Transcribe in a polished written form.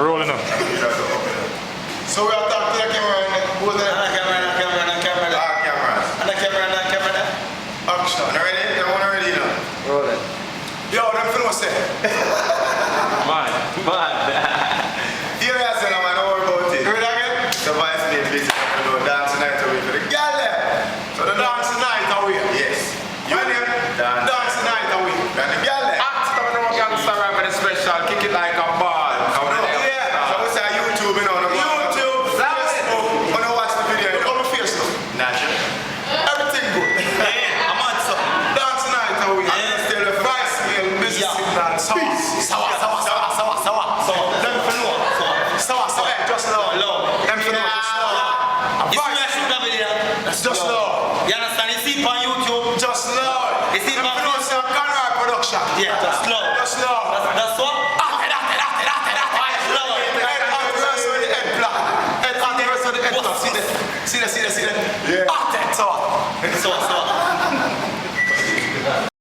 rolling up. So we are talking to the camera and both of them. Camera. Action. Ready? Everyone ready now? Rolling. Yo, them finna say. Man. Here I say, man, don't worry about it. Hear that again? The vice name busy, you know, dance tonight away for the girl there. So the dance tonight away. Yes. You and him? Dance tonight away. And the girl there. Ask them no gangster rap with a special, kick it like a ball. Yeah. So we say YouTube, you know. YouTube, Facebook. When you watch the video, Look on my face now. Natural. Everything good. I'm on something. Dance tonight away. Still a Vice mail, business signal. Sawa. Them finna. Sawa. Just now. Them finna. Just now. You see me shoot that video? Just now. You understand? You see it on YouTube? Just now. You see it Them on finna say Conroy production. Yeah, just slow. Just now. That's what? See that? Yeah. So.